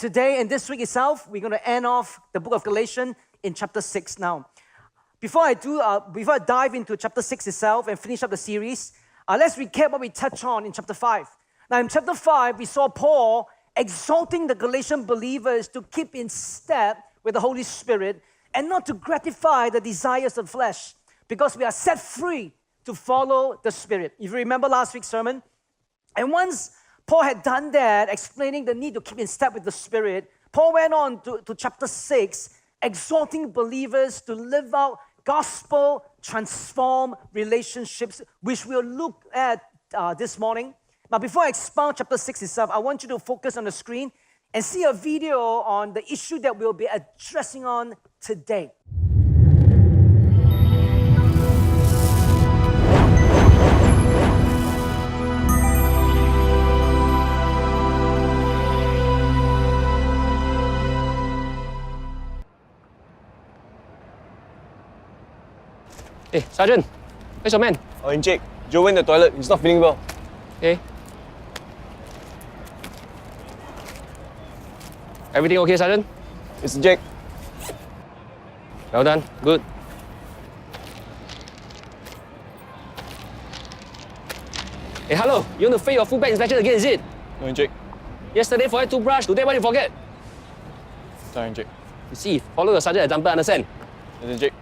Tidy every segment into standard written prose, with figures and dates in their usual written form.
today and this week itself, we're going to end off the book of Galatians in chapter 6 now. Before I dive into chapter 6 itself and finish up the series, let's recap what we touched on in chapter 5. Now, in chapter 5, we saw Paul exhorting the Galatian believers to keep in step with the Holy Spirit and not to gratify the desires of the flesh, because we are set free to follow the Spirit. If you remember last week's sermon, and once Paul had done that, explaining the need to keep in step with the Spirit, Paul went on to chapter 6, exhorting believers to live out gospel-transformed relationships, which we'll look at this morning. Now, before I expound chapter 6 itself, I want you to focus on the screen and see a video on the issue that we'll be addressing on today. Hey, Sergeant, where's your man? Oh, in Jake. Joe went to the toilet. He's not feeling well. Okay. Everything okay, Sergeant? It's Jake. Well done. Good. Hey, hello. You want to fail your full bag inspection again, is it? No, in Jake. Yesterday forget toothbrush. Today what did you forget? Sorry, in Jake. You see, follow your sergeant example, understand? It's in Jake.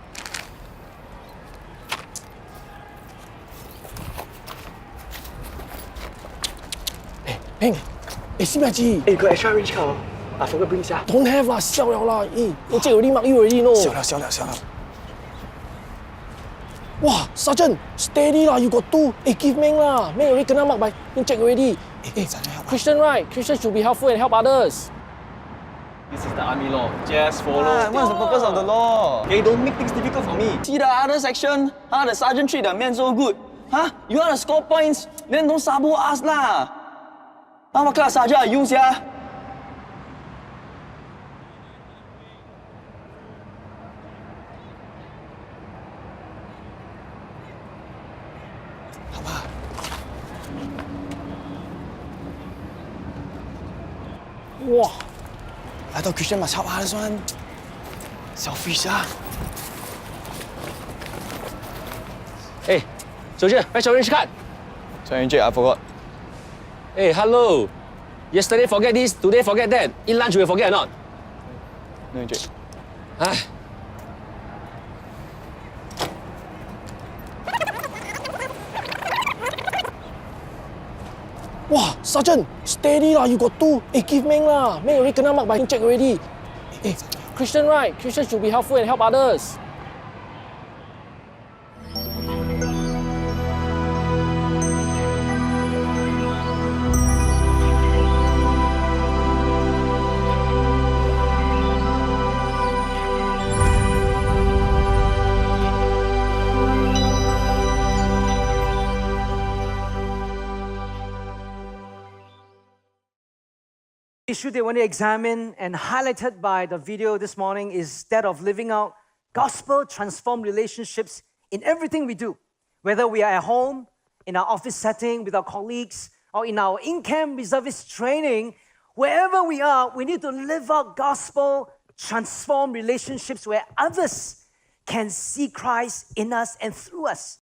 Peng, see my G. Hey, got extra range car. I forgot bring sia. Don't have lah, siao liao lah. You Jake already mark you already, no? Siao liao. Wow, Sergeant, steady lah, you got two. Give Meng lah. Meng already kena mark by Jake already. Sergeant, help. Christian, right? Christian should be helpful and help others. This is the army law. Just follow. What's the purpose of the law? Okay, don't make things difficult for me. See the other section? The sergeant treat the men so good. You want to score points? Then don't sabo us lah. What kind of sergeant are you, sia? Wow. I thought Christian must help others one. Selfish, Hey, soldier, where's your orange card? Sorry, in Jake, I forgot. Hey, hello. Yesterday forget this, today forget that. Eat lunch you will forget or not? No, in Jake. Ah. Wow, Sergeant, steady lah, you got two. Give Meng lah. Meng already kena mark by Jake already. Christian, right? Christian should be helpful and help others. The issue they want to examine and highlighted by the video this morning is that of living out gospel-transformed relationships in everything we do, whether we are at home, in our office setting, with our colleagues, or in our in-camp reservist training. Wherever we are, we need to live out gospel-transformed relationships where others can see Christ in us and through us.